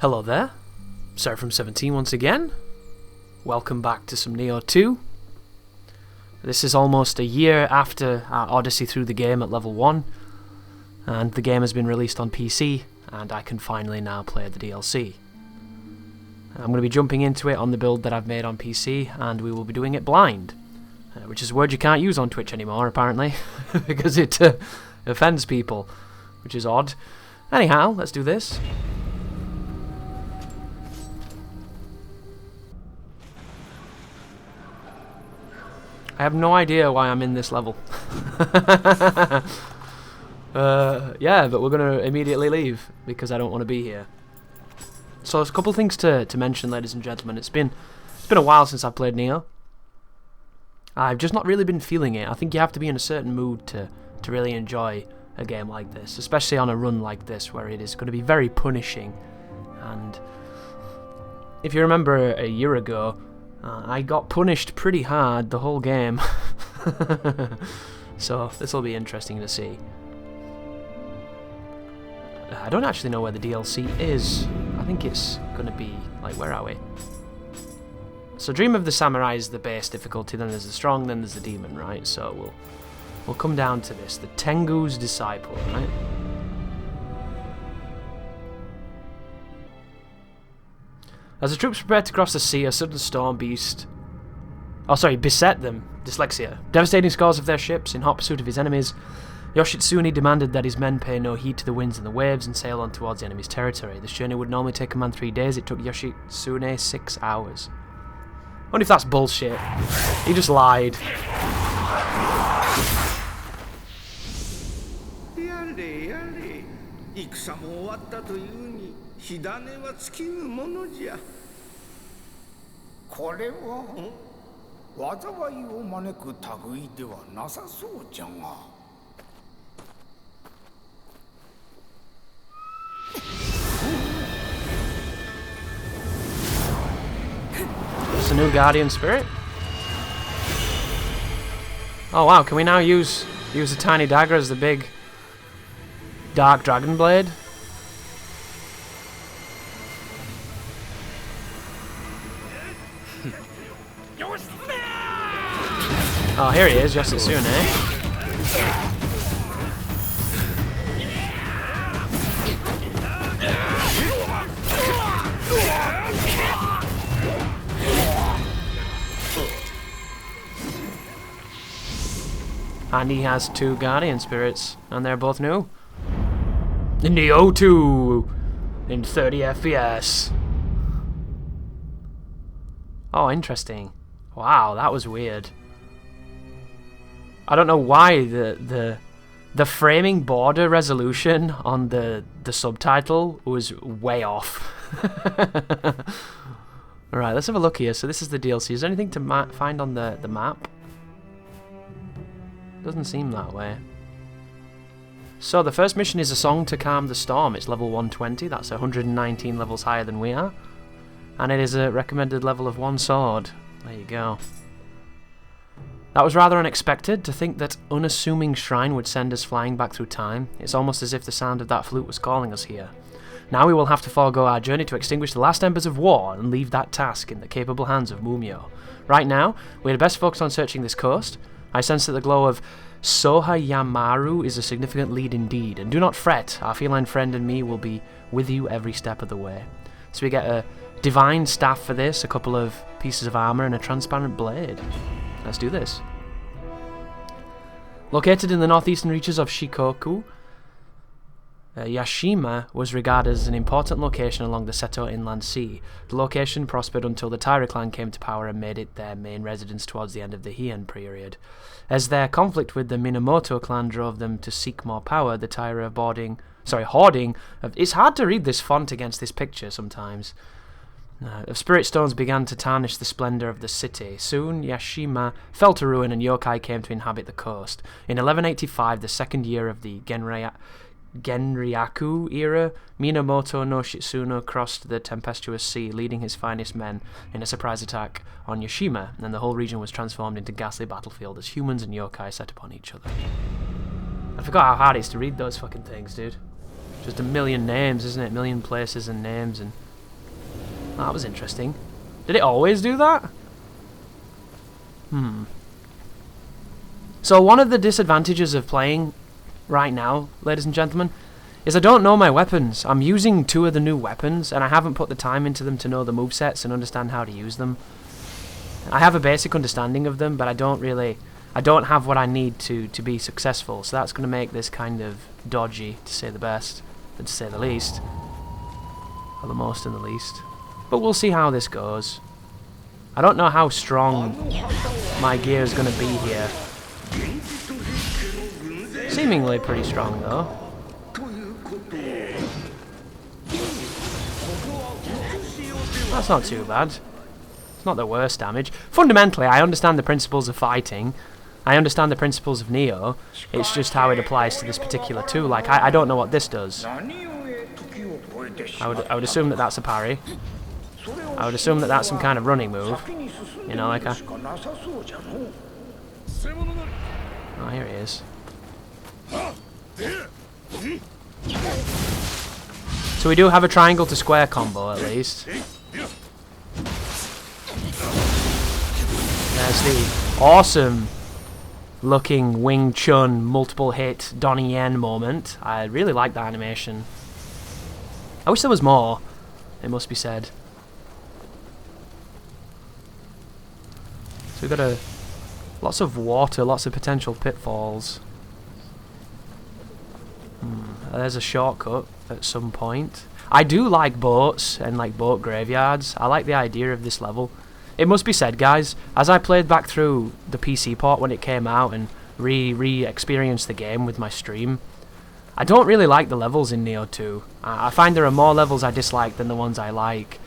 Hello there, Sarah from 17 once again. Welcome back to some Nioh 2. This is almost a year after our odyssey through the game at level 1, and the game has been released on PC, and I can finally now play the DLC. I'm going to be jumping into it on the build that I've made on PC, and we will be doing it blind, which is a word you can't use on Twitch anymore, apparently, because it offends people, which is odd. Anyhow, let's do this. I have no idea why I'm in this level. Yeah, but we're going to immediately leave because I don't want to be here. So there's a couple things to mention, ladies and gentlemen. It's been a while since I've played Nioh. I've just not really been feeling it. I think you have to be in a certain mood to really enjoy a game like this, especially on a run like this where it is going to be very punishing. And if you remember a year ago, I got punished pretty hard the whole game. So this will be interesting to see. I don't actually know where the DLC is. I think it's going to be, like, where are we? So Dream of the Samurai is the base difficulty, then there's the strong, then there's the demon, right? So we'll come down to this. The Tengu's disciple, right? As the troops prepared to cross the sea, a sudden storm beset them. Dyslexia. Devastating scores of their ships in hot pursuit of his enemies. Yoshitsune demanded that his men pay no heed to the winds and the waves and sail on towards the enemy's territory. This journey would normally take a man 3 days. It took Yoshitsune 6 hours. I wonder if that's bullshit. He just lied. It's a new guardian spirit. Oh wow, can we now use the tiny dagger as the big dark dragon blade? Oh, here he is, Yoshitsune. And he has 2 guardian spirits, and they're both new. Nioh 2 in 30 FPS. Oh, interesting. Wow, that was weird. I don't know why the framing border resolution on the subtitle was way off. Alright, let's have a look here. So this is the DLC. Is there anything to find on the map? Doesn't seem that way. So the first mission is a song to calm the storm. It's level 120. That's 119 levels higher than we are. And it is a recommended level of 1 sword. There you go. That was rather unexpected, to think that unassuming shrine would send us flying back through time. It's almost as if the sound of that flute was calling us here. Now we will have to forego our journey to extinguish the last embers of war and leave that task in the capable hands of Mumio. Right now, we had best focus on searching this coast. I sense that the glow of Sohayamaru is a significant lead indeed, and do not fret, our feline friend and me will be with you every step of the way. So we get a divine staff for this, a couple of pieces of armour, and a transparent blade. Let's do this. Located in the northeastern reaches of Shikoku, Yashima was regarded as an important location along the Seto Inland Sea. The location prospered until the Taira clan came to power and made it their main residence towards the end of the Heian period. As their conflict with the Minamoto clan drove them to seek more power, the Taira hoarding... It's hard to read this font against this picture sometimes. Of spirit stones began to tarnish the splendour of the city. Soon, Yashima fell to ruin and yokai came to inhabit the coast. In 1185, the second year of the Genryaku era, Minamoto no Shitsuno crossed the tempestuous sea, leading his finest men in a surprise attack on Yashima, and the whole region was transformed into a ghastly battlefield as humans and yokai set upon each other. I forgot how hard it is to read those fucking things, dude. Just a million names, isn't it? A million places and names, and That was interesting. Did it always do that? So one of the disadvantages of playing right now, ladies and gentlemen, is I don't know my weapons. I'm using 2 of the new weapons, and I haven't put the time into them to know the movesets and understand how to use them. I have a basic understanding of them, but I don't have what I need to be successful, so that's going to make this kind of dodgy, to say the best, and to say the least. Or the most and the least. But we'll see how this goes. I don't know how strong my gear is going to be here. Seemingly pretty strong, though. That's not too bad. It's not the worst damage. Fundamentally, I understand the principles of fighting. I understand the principles of Nioh. It's just how it applies to this particular tool. Like, I don't know what this does. I would assume that that's a parry. I would assume that that's some kind of running move. You know, like a... Oh, here he is. So we do have a triangle to square combo, at least. There's the awesome looking Wing Chun multiple hit Donnie Yen moment. I really like that animation. I wish there was more, it must be said. So we've got lots of water, lots of potential pitfalls. There's a shortcut at some point. I do like boats and like boat graveyards. I like the idea of this level. It must be said, guys, as I played back through the PC port when it came out and re-experienced the game with my stream, I don't really like the levels in Nioh 2. I find there are more levels I dislike than the ones I like.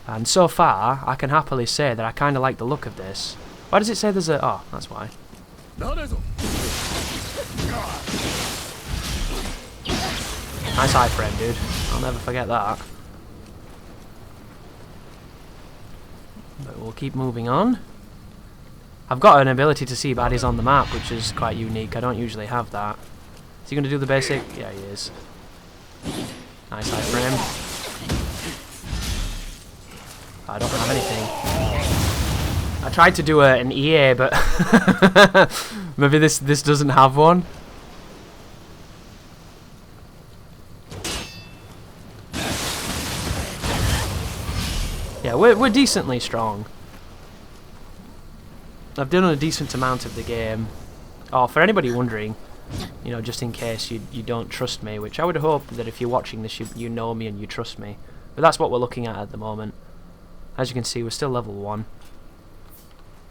And so far, I can happily say that I kind of like the look of this. Why does it say there's a... Oh, that's why. Nice iframe, dude. I'll never forget that. But we'll keep moving on. I've got an ability to see baddies on the map, which is quite unique. I don't usually have that. Is he going to do the basic? Yeah, he is. Nice iframe. I don't have anything. I tried to do an EA, but maybe this doesn't have one. Yeah, we're decently strong. I've done a decent amount of the game. Oh, for anybody wondering, you know, just in case you don't trust me, which I would hope that if you're watching this, you know me and you trust me. But that's what we're looking at the moment. As you can see, we're still level 1.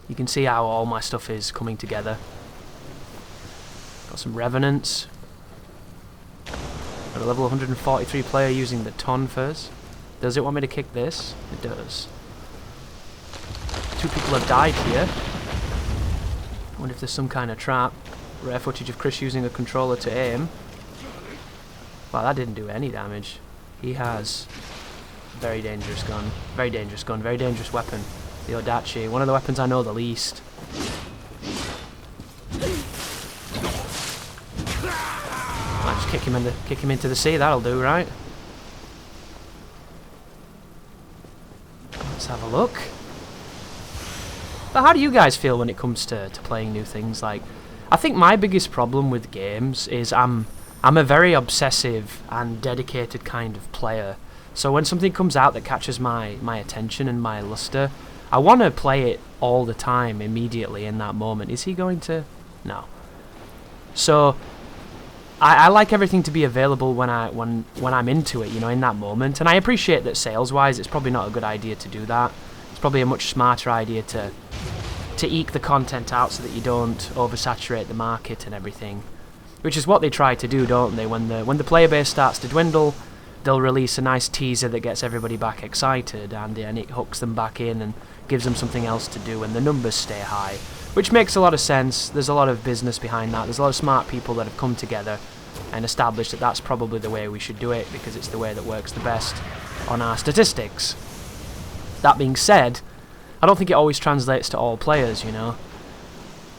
You can see how all my stuff is coming together. Got some Revenants. Got a level 143 player using the Ton first. Does it want me to kick this? It does. 2 people have died here. I wonder if there's some kind of trap. Rare footage of Chris using a controller to aim. Wow, that didn't do any damage. He has a very dangerous gun. Very dangerous gun. Very dangerous weapon. The Odachi. One of the weapons I know the least. I'll just kick him into the sea. That'll do, right? Let's have a look. But how do you guys feel when it comes to playing new things? Like, I think my biggest problem with games is I'm a very obsessive and dedicated kind of player. So when something comes out that catches my attention and my luster, I want to play it all the time, immediately, in that moment. Is he going to... No. So I like everything to be available when I'm into it, you know, in that moment. And I appreciate that sales-wise, it's probably not a good idea to do that. It's probably a much smarter idea to eke the content out so that you don't oversaturate the market and everything. Which is what they try to do, don't they? When the player base starts to dwindle, they'll release a nice teaser that gets everybody back excited, and it hooks them back in and gives them something else to do, and the numbers stay high. Which makes a lot of sense. There's a lot of business behind that. There's a lot of smart people that have come together and established that that's probably the way we should do it, because it's the way that works the best on our statistics. That being said, I don't think it always translates to all players, you know.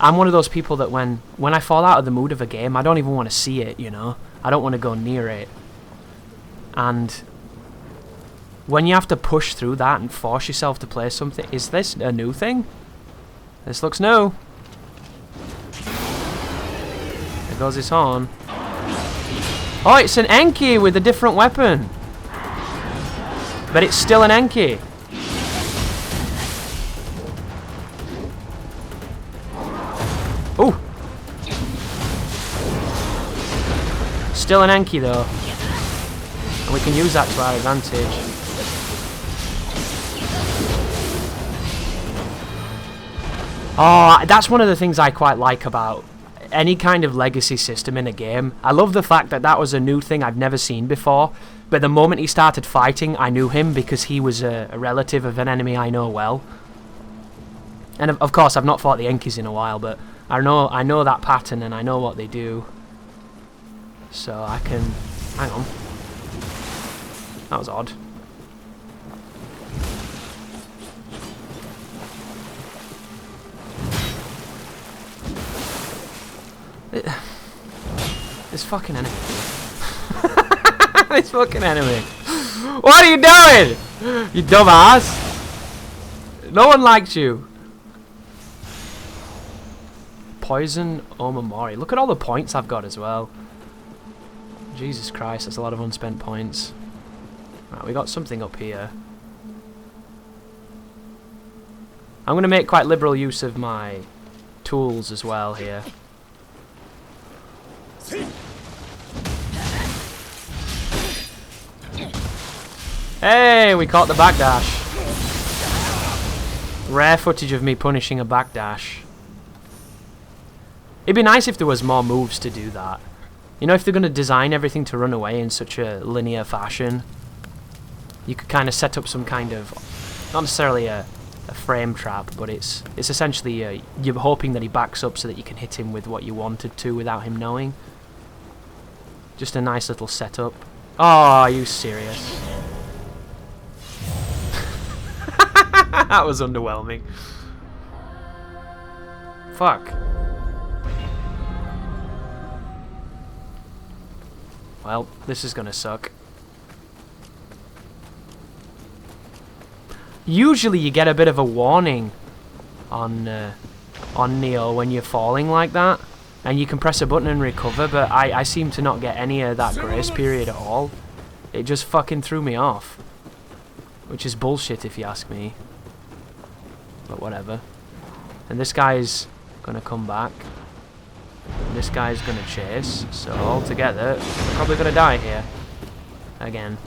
I'm one of those people that when I fall out of the mood of a game, I don't even want to see it, you know. I don't want to go near it. And when you have to push through that and force yourself to play something. Is this a new thing? This looks new. There goes his horn. Oh, it's an Enki with a different weapon. But it's still an Enki. Ooh. Still an Enki though. And we can use that to our advantage. Oh, that's one of the things I quite like about any kind of legacy system in a game. I love the fact that that was a new thing I've never seen before. But the moment he started fighting, I knew him because he was a relative of an enemy I know well. And of course, I've not fought the Enkis in a while, but I know that pattern and I know what they do. So I can... Hang on. That was odd. This fucking enemy. This fucking enemy. What are you doing? You dumbass. No one likes you. Poison Omamori. Look at all the points I've got as well. Jesus Christ, that's a lot of unspent points. Right, we got something up here. I'm going to make quite liberal use of my tools as well here. Hey, we caught the backdash. Rare footage of me punishing a backdash. It'd be nice if there was more moves to do that. You know, if they're going to design everything to run away in such a linear fashion, you could kind of set up some kind of, not necessarily a frame trap, but it's essentially you're hoping that he backs up so that you can hit him with what you wanted to without him knowing. Just a nice little setup. Oh, are you serious? That was underwhelming. Fuck. Well, this is gonna suck. Usually you get a bit of a warning on Nioh when you're falling like that, and you can press a button and recover, but I seem to not get any of that grace period at all. It just fucking threw me off. Which is bullshit if you ask me. But whatever. And this guy's gonna come back. And this guy's gonna chase. So all together, we're probably gonna die here. Again.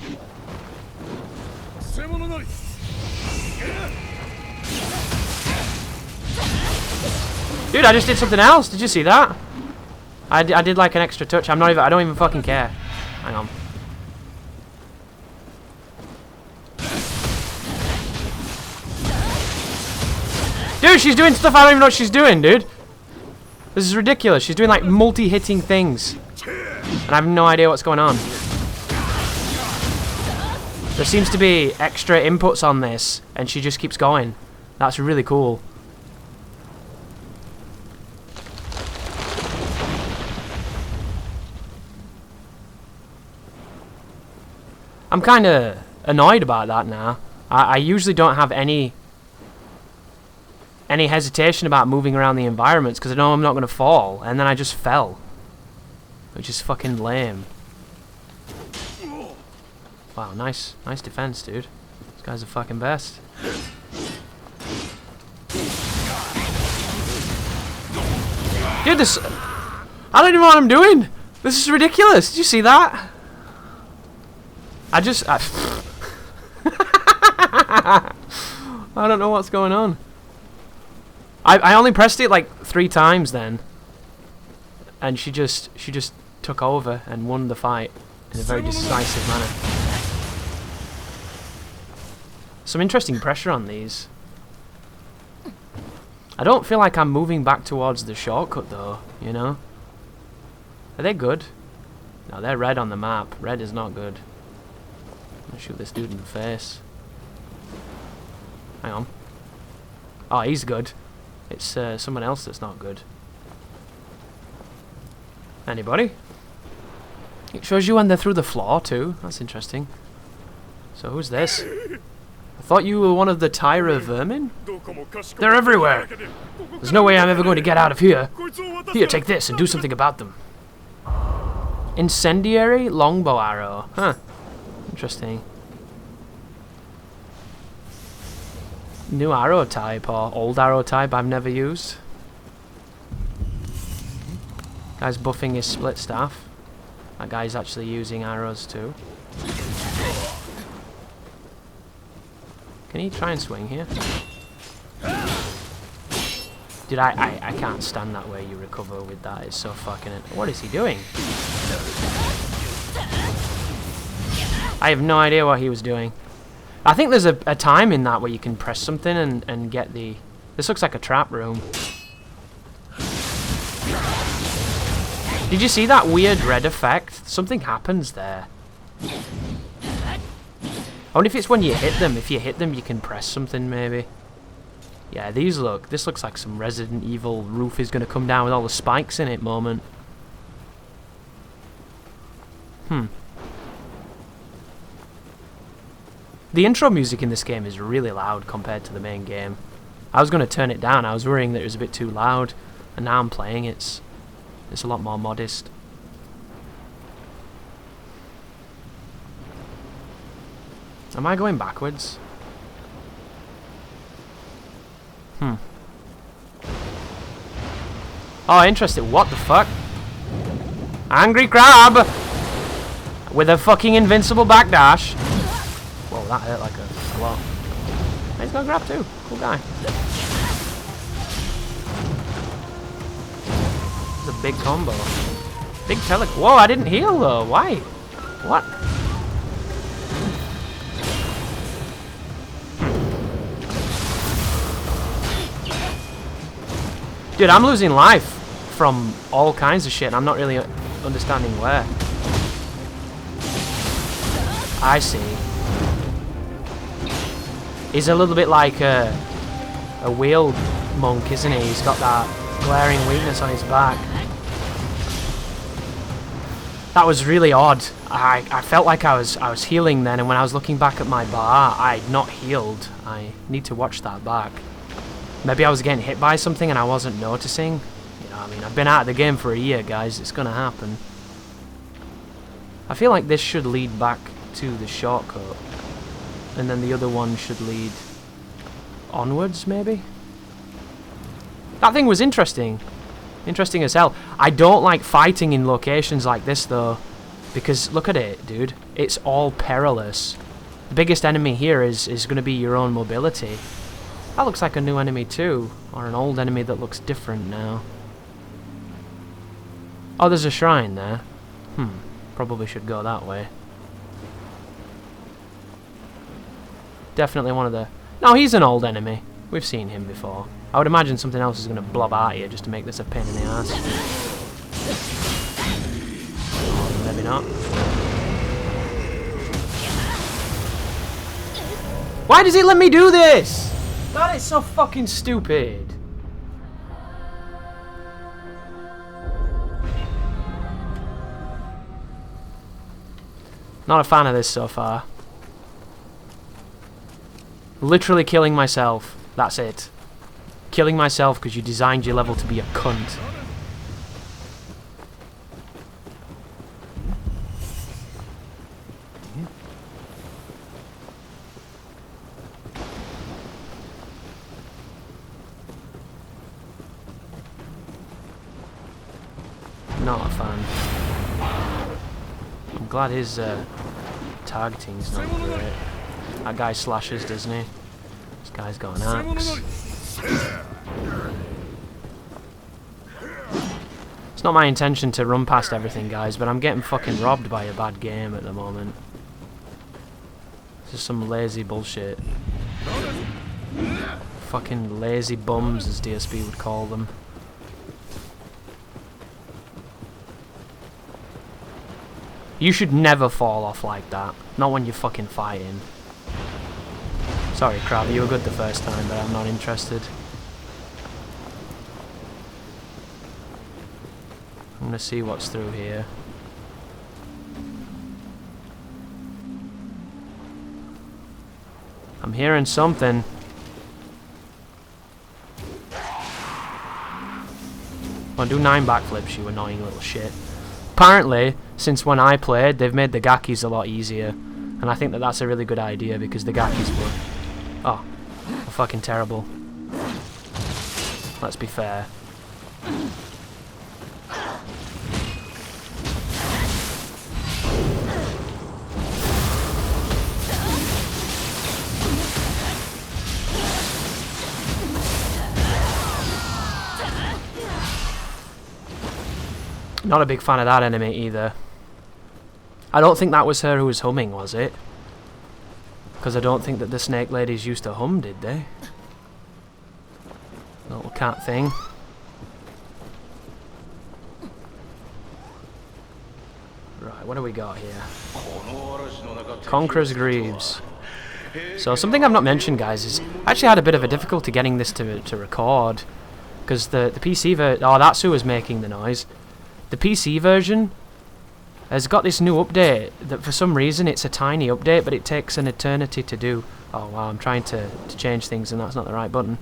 Dude, I just did something else. Did you see that? I did like an extra touch. I don't even fucking care. Hang on. Dude, she's doing stuff I don't even know what she's doing, dude. This is ridiculous. She's doing like multi-hitting things. And I have no idea what's going on. There seems to be extra inputs on this, and she just keeps going. That's really cool. I'm kind of annoyed about that now. I usually don't have any hesitation about moving around the environments because I know I'm not going to fall, and then I just fell. Which is fucking lame. Wow, nice defense, dude. This guy's the fucking best. Dude, this... I don't even know what I'm doing! This is ridiculous! Did you see that? I don't know what's going on. I only pressed it like 3 times then. And she just took over and won the fight in a very decisive manner. Some interesting pressure on these. I don't feel like I'm moving back towards the shortcut though, you know? Are they good? No, they're red on the map. Red is not good. I'm gonna shoot this dude in the face. Hang on. Oh, he's good. It's someone else that's not good. Anybody? It shows you when they're through the floor too. That's interesting. So who's this? I thought you were one of the Tyra vermin? They're everywhere! There's no way I'm ever going to get out of here. Here, take this and do something about them. Incendiary longbow arrow. Huh. Interesting. New arrow type or old arrow type I've never used. Guy's buffing his split staff. That guy's actually using arrows too. Can he try and swing here? Dude, I can't stand that way you recover with that. It's so fucking... What is he doing? I have no idea what he was doing. I think there's a time in that where you can press something and get the... This looks like a trap room. Did you see that weird red effect? Something happens there. I wonder if it's when you hit them. If you hit them, you can press something, maybe. Yeah, these look... This looks like some Resident Evil roof is going to come down with all the spikes in it moment. The intro music in this game is really loud compared to the main game. I was going to turn it down. I was worrying that it was a bit too loud. And now I'm playing it's a lot more modest. Am I going backwards? Oh, interesting. What the fuck? Angry crab! With a fucking invincible backdash. Whoa, that hurt like a lot. He's got a grab too. Cool guy. It's a big combo. Big tele... Whoa, I didn't heal though. Why? What? Dude, I'm losing life from all kinds of shit and I'm not really understanding where. I see. He's a little bit like a wheeled monk, isn't he? He's got that glaring weakness on his back. That was really odd. I felt like I was healing then, and when I was looking back at my bar, I'd not healed. I need to watch that back. Maybe I was getting hit by something and I wasn't noticing. You know, I mean, I've been out of the game for a year, guys. It's gonna happen. I feel like this should lead back to the shortcut. And then the other one should lead onwards, maybe? That thing was interesting. Interesting as hell. I don't like fighting in locations like this, though. Because, look at it, dude. It's all perilous. The biggest enemy here is going to be your own mobility. That looks like a new enemy, too. Or an old enemy that looks different now. Oh, there's a shrine there. Probably should go that way. Definitely one of the... No, he's an old enemy. We've seen him before. I would imagine something else is going to blob out here just to make this a pain in the ass. Oh, maybe not. Why does he let me do this? That is so fucking stupid. Not a fan of this so far. Literally killing myself. That's it. Killing myself because you designed your level to be a cunt. Not a fan. I'm glad his targeting's not great. That guy slashes, doesn't he? This guy's got an axe. It's not my intention to run past everything, guys, but I'm getting fucking robbed by a bad game at the moment. This is some lazy bullshit. Fucking lazy bums, as DSP would call them. You should never fall off like that. Not when you're fucking fighting. Sorry, Crab, you were good the first time, but I'm not interested. I'm gonna see what's through here. I'm hearing something. Come on, do 9 backflips, you annoying little shit. Apparently, since when I played, they've made the Gakis a lot easier. And I think that that's a really good idea because the Gakis were... Oh, were fucking terrible. Let's be fair. Not a big fan of that enemy either. I don't think that was her who was humming, was it? Because I don't think that the snake ladies used to hum, did they? Little cat thing. Right, what do we got here? Conqueror's Greaves. So something I've not mentioned, guys, is I actually had a bit of a difficulty getting this to record. Because the PC version... Oh, that's who was making the noise. The PC version has got this new update that for some reason it's a tiny update, but it takes an eternity to do. Oh wow, I'm trying to change things and that's not the right button.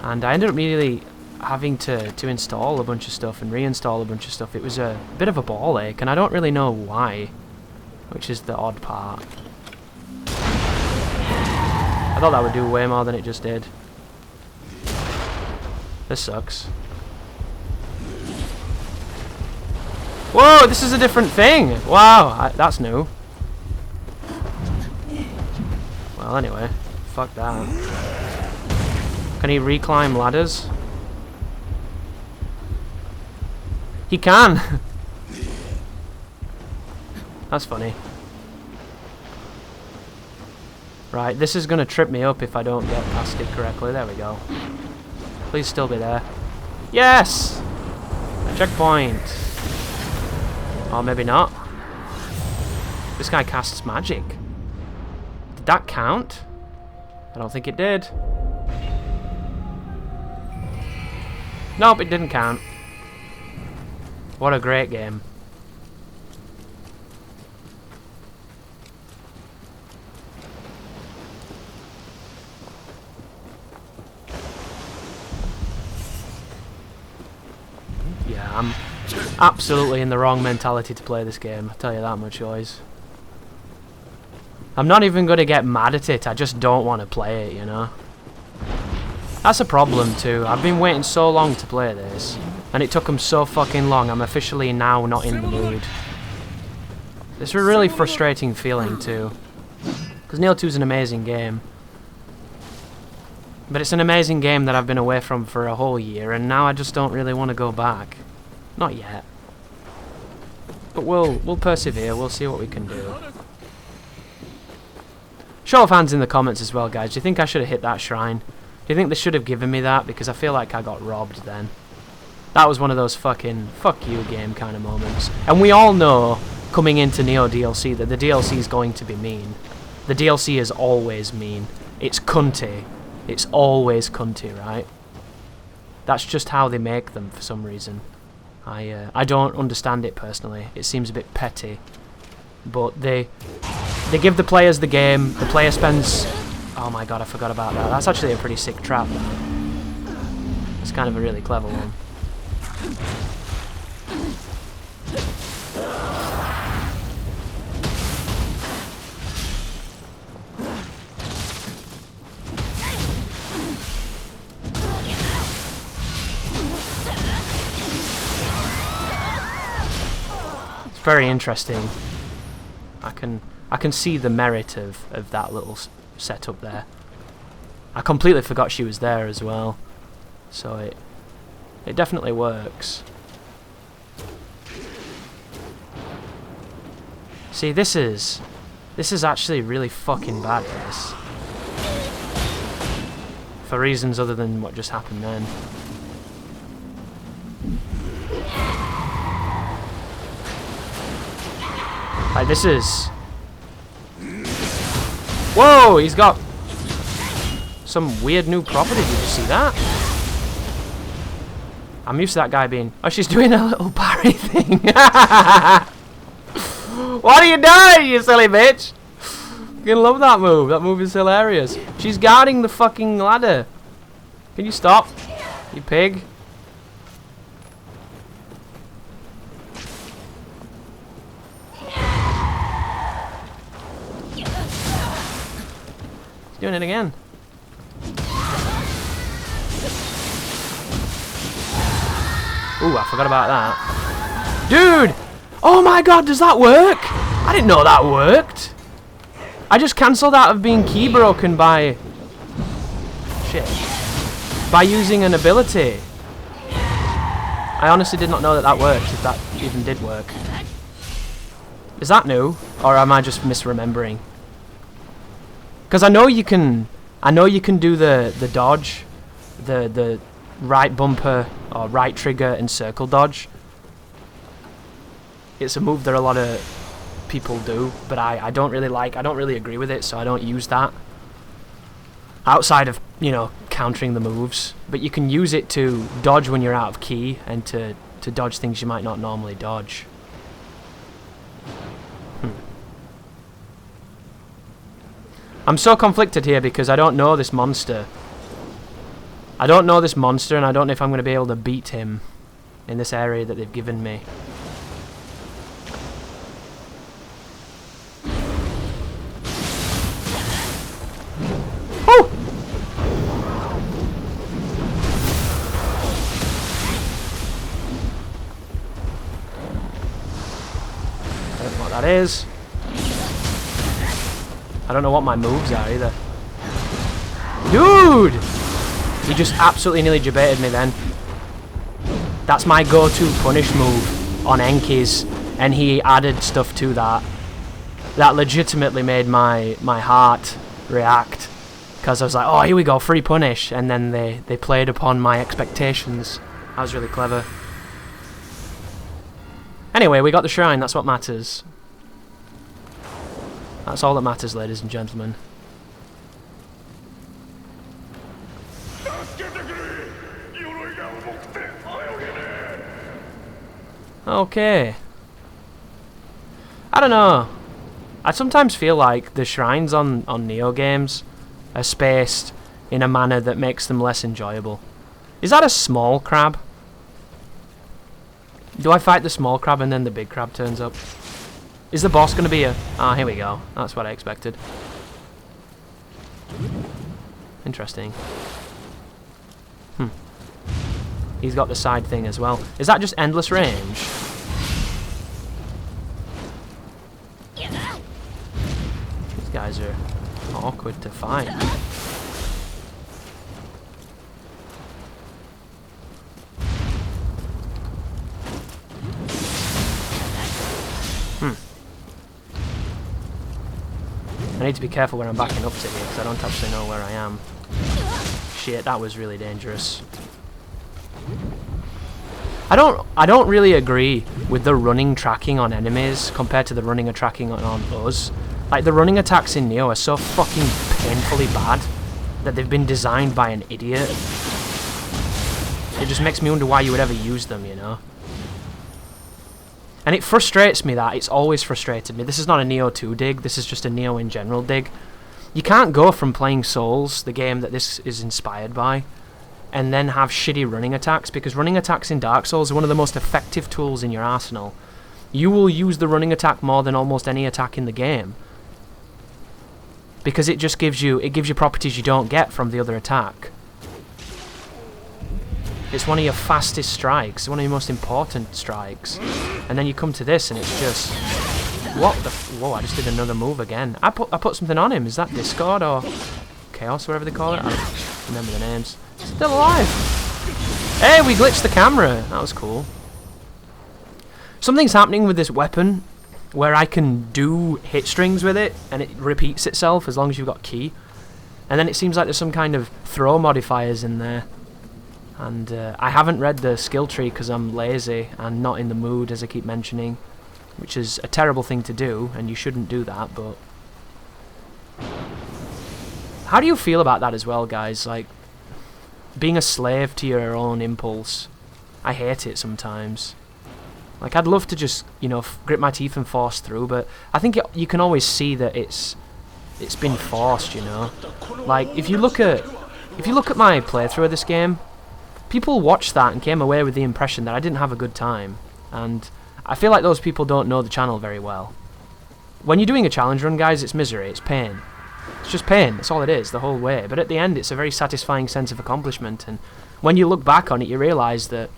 And I ended up really having to install a bunch of stuff and reinstall a bunch of stuff. It was a bit of a ball ache and I don't really know why, which is the odd part. I thought that would do way more than it just did. This sucks. Whoa, this is a different thing! Wow, that's new. Well, anyway, fuck that. Can he reclimb ladders? He can! That's funny. Right, this is gonna trip me up if I don't get past it correctly. There we go. Please still be there. Yes! Checkpoint! Or maybe not. This guy casts magic. Did that count? I don't think it did. Nope, it didn't count. What a great game. Yeah, I'm absolutely in the wrong mentality to play this game, I'll tell you that much, boys. I'm not even going to get mad at it, I just don't want to play it, you know? That's a problem too. I've been waiting so long to play this, and it took them so fucking long, I'm officially now not in the mood. It's a really frustrating feeling too. Because Nioh 2 is an amazing game. But it's an amazing game that I've been away from for a whole year, and now I just don't really want to go back. Not yet. But we'll persevere, we'll see what we can do. Show of hands in the comments as well, guys. Do you think I should have hit that shrine? Do you think they should have given me that? Because I feel like I got robbed then. That was one of those fucking fuck you game kind of moments. And we all know, coming into Nioh DLC, that the DLC is going to be mean. The DLC is always mean. It's cunty. It's always cunty, right? That's just how they make them for some reason. I don't understand it personally. It seems a bit petty. But they give the players the game. The player spends... Oh my god, I forgot about that. That's actually a pretty sick trap. It's kind of a really clever one. It's very interesting. I can see the merit of that little setup there. I completely forgot she was there as well. So it definitely works. See, this is actually really fucking bad, this. For reasons other than what just happened then. Like, this is... Whoa, he's got some weird new property. Did you see that? I'm used to that guy being... Oh, she's doing a little parry thing. What are you doing, you silly bitch? fucking love that move. That move is hilarious. She's guarding the fucking ladder. Can you stop, you pig? He's doing it again. Ooh, I forgot about that. Dude! Oh my god, does that work? I didn't know that worked. I just cancelled out of being key broken by... Shit. By using an ability. I honestly did not know that that worked, if that even did work. Is that new? Or am I just misremembering? Because I know you can do the dodge. The right bumper or right trigger and circle dodge. It's a move that a lot of people do, but I don't really agree with it, so I don't use that. Outside of, you know, countering the moves. But you can use it to dodge when you're out of key and to dodge things you might not normally dodge. I'm so conflicted here because I don't know this monster. I don't know this monster, and I don't know if I'm going to be able to beat him in this area that they've given me. Oh! I don't know what that is. I don't know what my moves are either. Dude! He just absolutely nearly debated me then. That's my go-to punish move on Enki's, and he added stuff to that. That legitimately made my heart react. Because I was like, oh, here we go, free punish. And then they played upon my expectations. That was really clever. Anyway, we got the shrine, that's what matters. That's all that matters, ladies and gentlemen. Okay. I don't know. I sometimes feel like the shrines on Nioh games are spaced in a manner that makes them less enjoyable. Is that a small crab? Do I fight the small crab and then the big crab turns up? Is the boss going to be a... Ah, here we go. That's what I expected. Interesting. He's got the side thing as well. Is that just endless range? These guys are awkward to fight. I need to be careful where I'm backing up to here because I don't actually know where I am. Shit, that was really dangerous. I don't really agree with the running tracking on enemies compared to the running and tracking on us. Like, the running attacks in Nioh are so fucking painfully bad that they've been designed by an idiot. It just makes me wonder why you would ever use them, you know? And it frustrates me that. It's always frustrated me. This is not a Nioh 2 dig, this is just a Nioh in general dig. You can't go from playing Souls, the game that this is inspired by, and then have shitty running attacks, because running attacks in Dark Souls are one of the most effective tools in your arsenal. You will use the running attack more than almost any attack in the game, because it just gives you properties you don't get from the other attack. It's one of your fastest strikes, one of your most important strikes, and then you come to this and it's just... What the... Whoa, I just did another move again. I put something on him. Is that Discord or Chaos, whatever they call it? I don't remember the names. Still alive! Hey, we glitched the camera! That was cool. Something's happening with this weapon where I can do hit strings with it and it repeats itself as long as you've got key. And then it seems like there's some kind of throw modifiers in there. And I haven't read the skill tree because I'm lazy and not in the mood, as I keep mentioning, which is a terrible thing to do, and you shouldn't do that, but... How do you feel about that as well, guys? Like, being a slave to your own impulse. I hate it sometimes. Like, I'd love to just, you know, grit my teeth and force through, but I think you can always see that it's it's been forced, you know. Like, if you look at my playthrough of this game, people watched that and came away with the impression that I didn't have a good time. And I feel like those people don't know the channel very well. When you're doing a challenge run, guys, it's misery, it's pain. It's just pain, that's all it is, the whole way. But at the end, it's a very satisfying sense of accomplishment. And when you look back on it, you realise that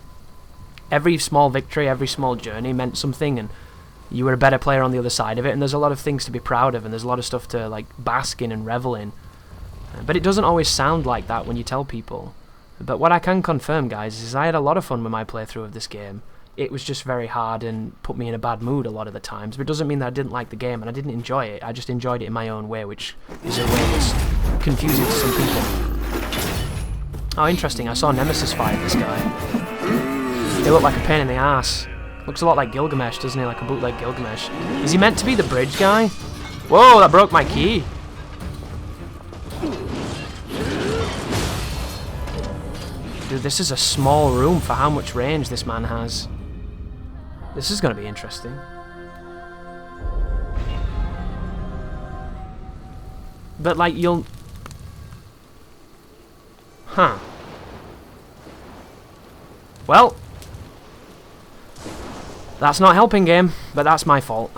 every small victory, every small journey meant something, and you were a better player on the other side of it. And there's a lot of things to be proud of, and there's a lot of stuff to like bask in and revel in. But it doesn't always sound like that when you tell people. But what I can confirm, guys, is I had a lot of fun with my playthrough of this game. It was just very hard and put me in a bad mood a lot of the times. But it doesn't mean that I didn't like the game and I didn't enjoy it. I just enjoyed it in my own way, which is a way that's confusing to some people. Oh, interesting. I saw Nemesis fight this guy. He looked like a pain in the ass. Looks a lot like Gilgamesh, doesn't he? Like a bootleg Gilgamesh. Is he meant to be the bridge guy? Whoa, that broke my key. Dude, this is a small room for how much range this man has. This is going to be interesting. But, like, you'll... Huh. Well. That's not helping, game. But that's my fault.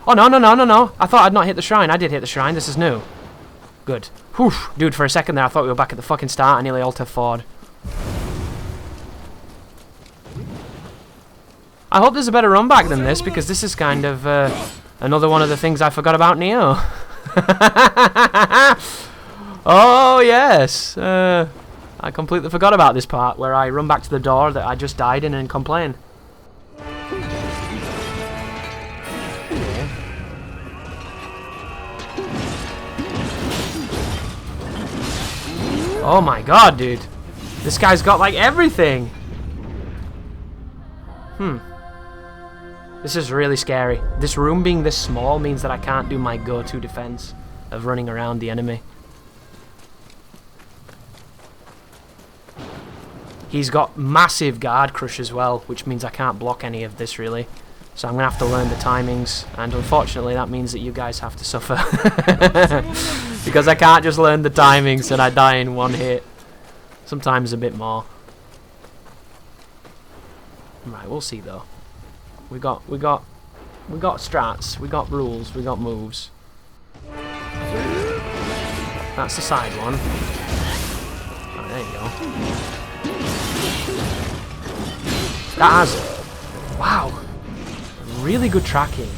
Oh, no, no, no, no, no. I thought I'd not hit the shrine. I did hit the shrine. This is new. Good. Whew. Dude, for a second there, I thought we were back at the fucking start. I nearly ulted forward. I hope there's a better run back than this, because this is kind of another one of the things I forgot about Nioh. Oh, yes. I completely forgot about this part, where I run back to the door that I just died in and complain. Oh my god, dude. This guy's got, like, everything. This is really scary. This room being this small means that I can't do my go-to defense of running around the enemy. He's got massive guard crush as well, which means I can't block any of this, really. So I'm going to have to learn the timings, and unfortunately that means that you guys have to suffer. Because I can't just learn the timings and I die in one hit. Sometimes a bit more. Right, we'll see though. We got strats, we got rules, we got moves. That's the side one. Oh, there you go. That has, wow, really good tracking.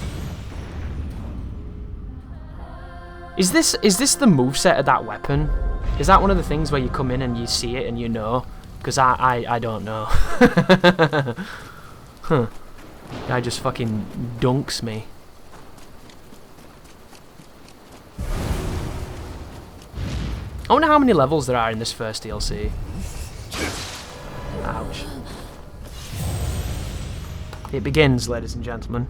Is this the moveset of that weapon? Is that one of the things where you come in and you see it and you know? Because I don't know. Huh. Guy just fucking dunks me. I wonder how many levels there are in this first DLC. Ouch. It begins, ladies and gentlemen.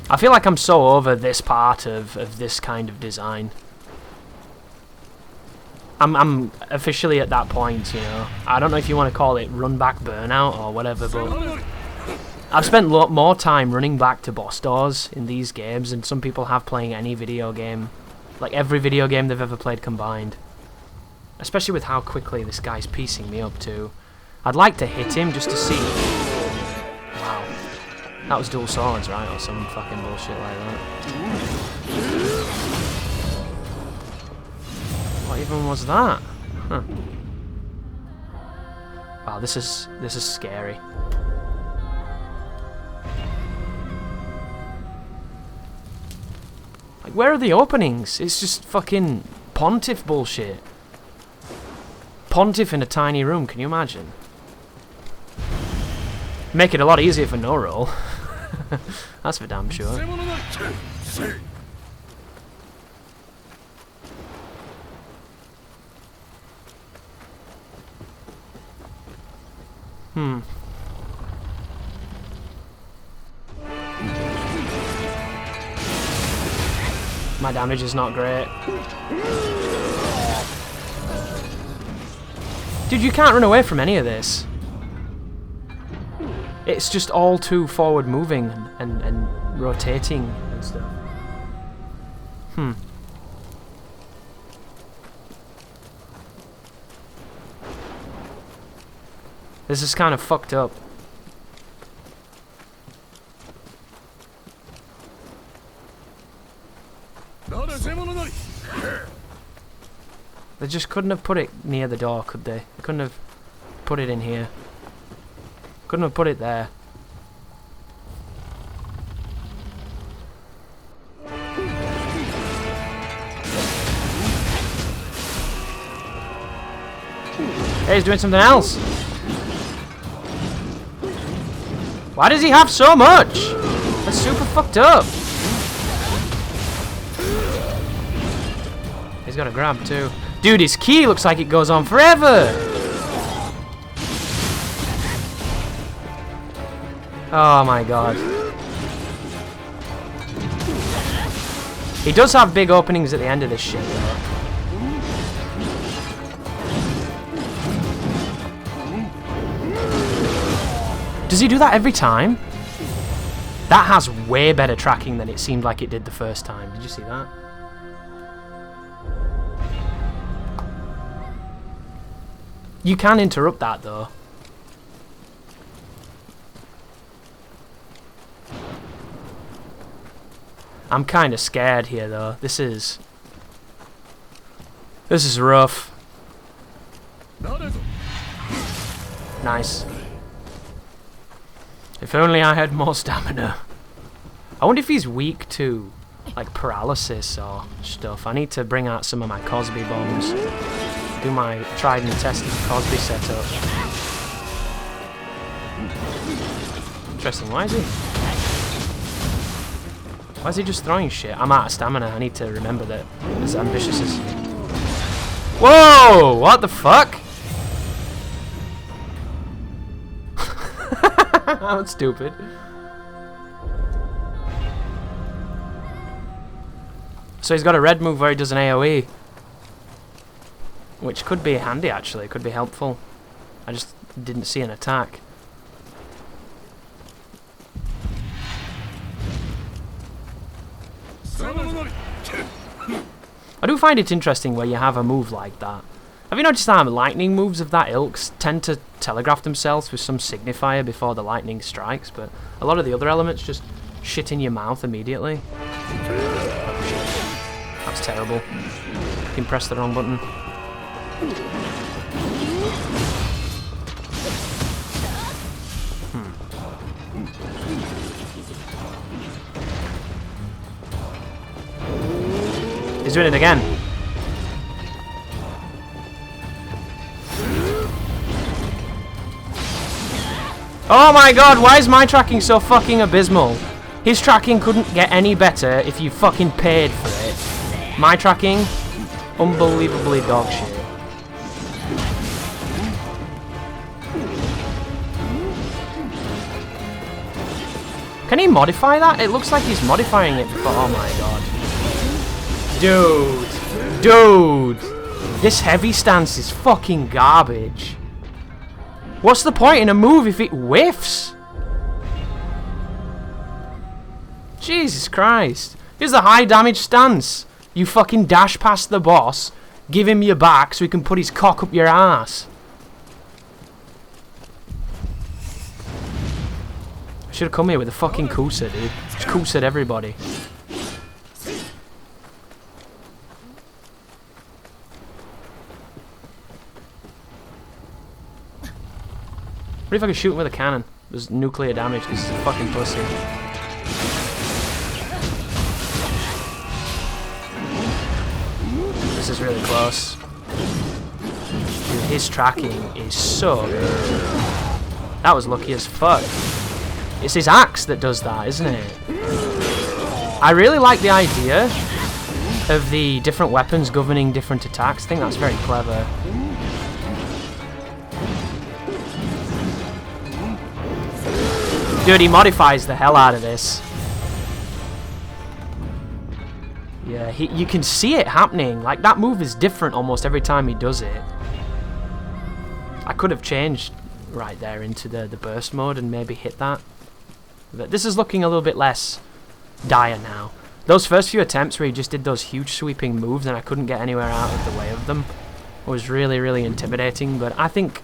I feel like I'm so over this part of this kind of design. I'm officially at that point, you know. I don't know if you want to call it run back burnout or whatever, but I've spent a lot more time running back to boss doors in these games than some people have playing any video game. Like every video game they've ever played combined. Especially with how quickly this guy's piecing me up too. I'd like to hit him just to see. Wow. That was dual swords, right? Or some fucking bullshit like that. What even was that? Huh. Wow, this is scary. Like, where are the openings? It's just fucking Pontiff bullshit. Pontiff in a tiny room, can you imagine? Make it a lot easier for no roll. That's for damn sure. My damage is not great. Dude, you can't run away from any of this. It's just all too forward moving and rotating and stuff. This is kind of fucked up. They just couldn't have put it near the door, could they? They couldn't have put it in here. Couldn't have put it there. Hey, he's doing something else. Why does he have so much? That's super fucked up. He's got a grab too. Dude, his key looks like it goes on forever. Oh my god. He does have big openings at the end of this shit though. Does he do that every time? That has way better tracking than it seemed like it did the first time. Did you see that? You can interrupt that though. I'm kind of scared here though. This is rough. Nice. If only I had more stamina. I wonder if he's weak to like paralysis or stuff. I need to bring out some of my Cosby bombs. Do my tried and tested Cosby setup. Interesting, why is he just throwing shit? I'm out of stamina, I need to remember that. As ambitious as... Whoa! What the fuck? That's stupid. So he's got a red move where he does an AoE. Which could be handy actually, could be helpful. I just didn't see an attack. I do find it interesting where you have a move like that. Have you noticed that lightning moves of that ilk tend to telegraph themselves with some signifier before the lightning strikes, but a lot of the other elements just shit in your mouth immediately. That's terrible. You can press the wrong button. He's doing it again. Oh my god, why is my tracking so fucking abysmal? His tracking couldn't get any better if you fucking paid for it. My tracking, unbelievably dog shit. Can he modify that? It looks like he's modifying it before. Oh my god. Dude, this heavy stance is fucking garbage. What's the point in a move if it whiffs? Jesus Christ. Here's the high damage stance. You fucking dash past the boss, give him your back so he can put his cock up your ass. I should have come here with a fucking Kusa, dude. Just Kusa everybody. What if I could shoot him with a cannon? There's nuclear damage because he's a fucking pussy. This is really close. Dude, his tracking is so good. That was lucky as fuck. It's his axe that does that, isn't it? I really like the idea of the different weapons governing different attacks. I think that's very clever. Dude, he modifies the hell out of this. Yeah, you can see it happening. Like, that move is different almost every time he does it. I could have changed right there into the burst mode and maybe hit that. But this is looking a little bit less dire now. Those first few attempts where he just did those huge sweeping moves and I couldn't get anywhere out of the way of them was really, really intimidating, but I think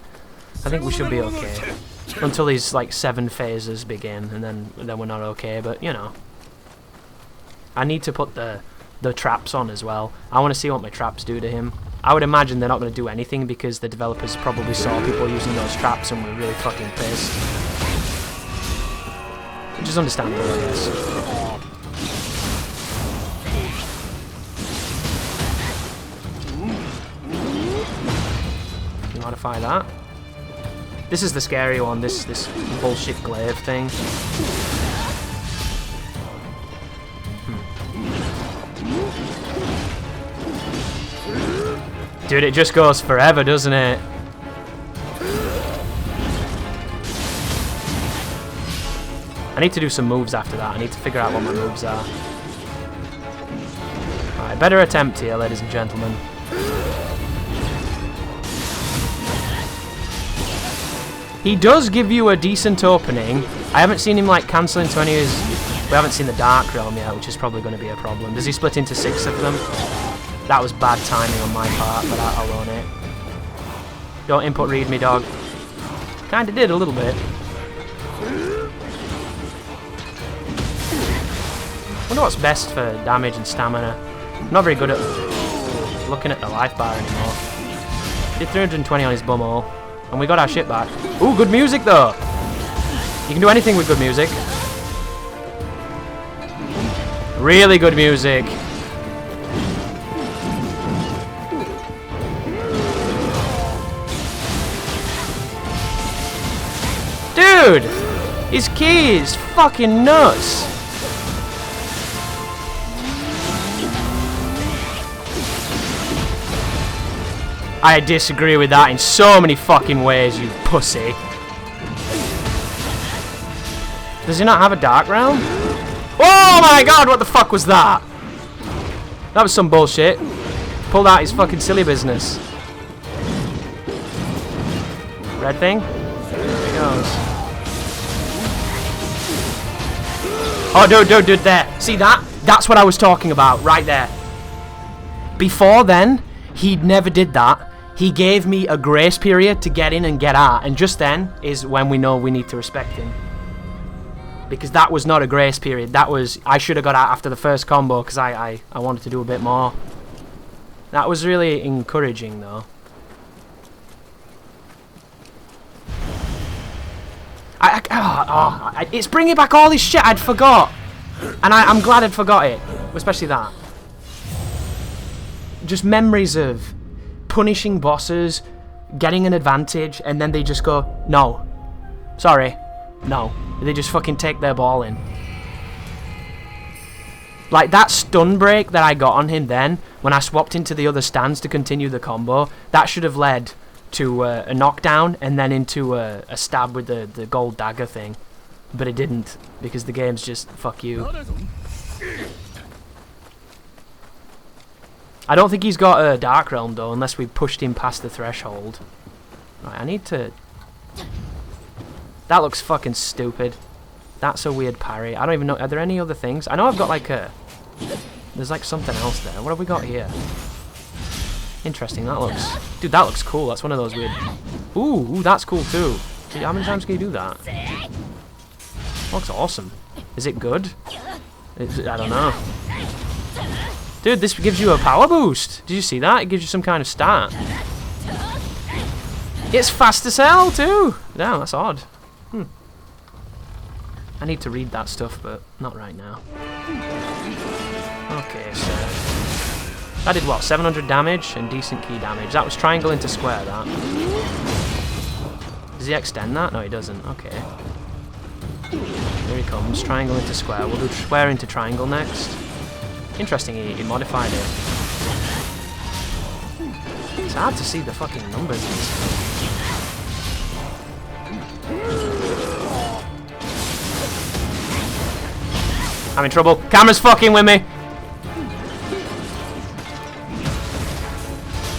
we should be okay. Until these like 7 phases begin, and then we're not okay, but you know. I need to put the traps on as well. I want to see what my traps do to him. I would imagine they're not going to do anything because the developers probably saw people using those traps and were really fucking pissed. Which is understandable, I guess. Can you modify that? This is the scary one, this bullshit glaive thing. Dude, it just goes forever, doesn't it? I need to do some moves after that. I need to figure out what my moves are. Alright, better attempt here, ladies and gentlemen. He does give you a decent opening. I haven't seen him like cancel into any of his... We haven't seen the Dark Realm yet, which is probably going to be a problem. Does he split into 6 of them? That was bad timing on my part, but I'll own it. Don't input read me, dog. Kinda did a little bit. Wonder what's best for damage and stamina. I'm not very good at looking at the life bar anymore. Did 320 on his bumhole. And we got our shit back. Ooh, good music though! You can do anything with good music. Really good music. Dude! His key is fucking nuts! I disagree with that in so many fucking ways, you pussy. Does he not have a Dark Realm? Oh my god, what the fuck was that? That was some bullshit. Pulled out his fucking silly business. Red thing? There he goes. Oh, dude, there. See that? That's what I was talking about, right there. Before then, he never did that. He gave me a grace period to get in and get out, and just then is when we know we need to respect him. Because that was not a grace period. That was... I should have got out after the first combo because I wanted to do a bit more. That was really encouraging, though. It's bringing back all this shit I'd forgot. And I'm glad I'd forgot it. Especially that. Just memories of punishing bosses, getting an advantage, and then they just go, no. Sorry. No. They just fucking take their ball in. Like that stun break that I got on him then, when I swapped into the other stands to continue the combo, that should have led to a knockdown and then into a stab with the gold dagger thing. But it didn't, because the game's just, fuck you. I don't think he's got a Dark Realm though, unless we pushed him past the threshold. Right, I need to... That looks fucking stupid. That's a weird parry. I don't even know... Are there any other things? I know I've got like a... There's like something else there. What have we got here? Interesting, that looks... Dude, that looks cool. That's one of those weird... Ooh, that's cool too. Dude, how many times can you do that? Looks awesome. Is it good? I don't know. Dude, this gives you a power boost. Did you see that? It gives you some kind of stat. It's fast as hell too. Damn, that's odd. I need to read that stuff, but not right now. Okay, so... That did what? 700 damage and decent key damage. That was triangle into square, that. Does he extend that? No, he doesn't. Okay. Here he comes. Triangle into square. We'll do square into triangle next. Interesting, he modified it. It's hard to see the fucking numbers in this. I'm in trouble. Camera's fucking with me.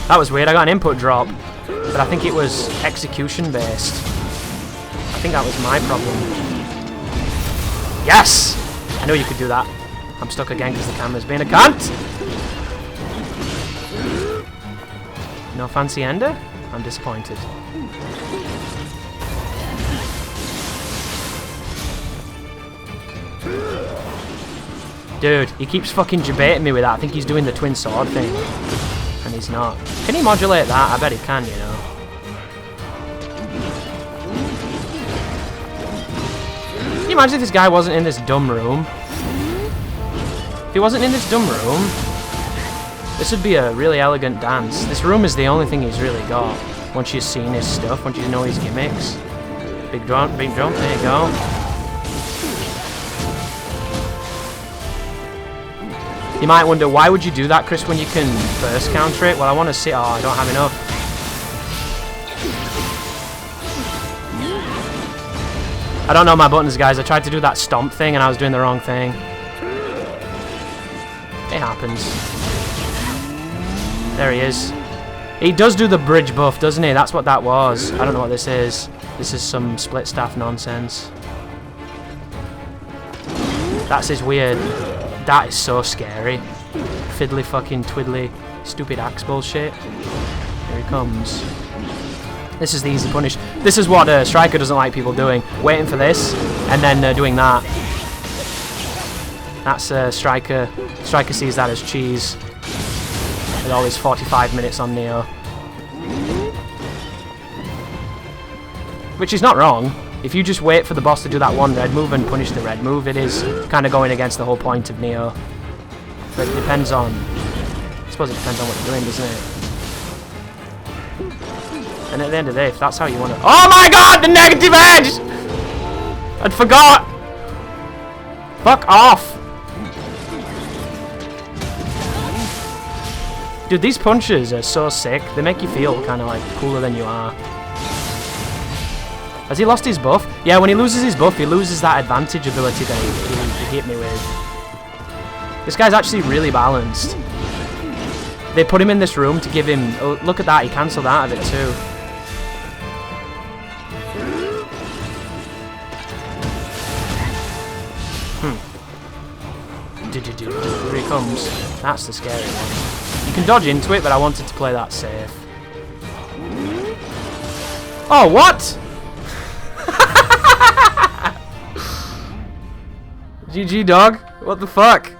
That was weird. I got an input drop. but I think it was execution based. I think that was my problem. Yes! I knew you could do that. I'm stuck again because the camera's being a cunt! No fancy ender? I'm disappointed. Dude, he keeps fucking debating me with that. I think he's doing the twin sword thing. And he's not. Can he modulate that? I bet he can, you know. Can you imagine if this guy wasn't in this dumb room? If he wasn't in this dumb room, this would be a really elegant dance. This room is the only thing he's really got. Once you've seen his stuff, once you know his gimmicks. Big jump, there you go. You might wonder, why would you do that, Chris, when you can burst counter it? Well, I want to see... Oh, I don't have enough. I don't know my buttons, guys. I tried to do that stomp thing and I was doing the wrong thing. It happens. There he is. He does do the bridge buff, doesn't he? That's what that was. I don't know what this is. This is some split staff nonsense. That's his weird... That is so scary. Fiddly fucking twiddly stupid axe bullshit. Here he comes. This is the easy punish. This is what Striker doesn't like people doing. Waiting for this and then doing that. That's Striker. Striker sees that as cheese. With all his 45 minutes on Nioh. Which is not wrong. If you just wait for the boss to do that one red move and punish the red move, it is kind of going against the whole point of Nioh. But it depends on... I suppose it depends on what you're doing, doesn't it? And at the end of the day, if that's how you want to... Oh my god! The negative edge! I'd forgot! Fuck off! Dude, these punches are so sick. They make you feel kind of like cooler than you are. Has he lost his buff? Yeah, when he loses his buff, he loses that advantage ability that he hit me with. This guy's actually really balanced. They put him in this room to give him... Oh, look at that, he cancelled out of it too. Here he comes. That's the scary one. You can dodge into it, but I wanted to play that safe. Oh, what? GG, dog. What the fuck?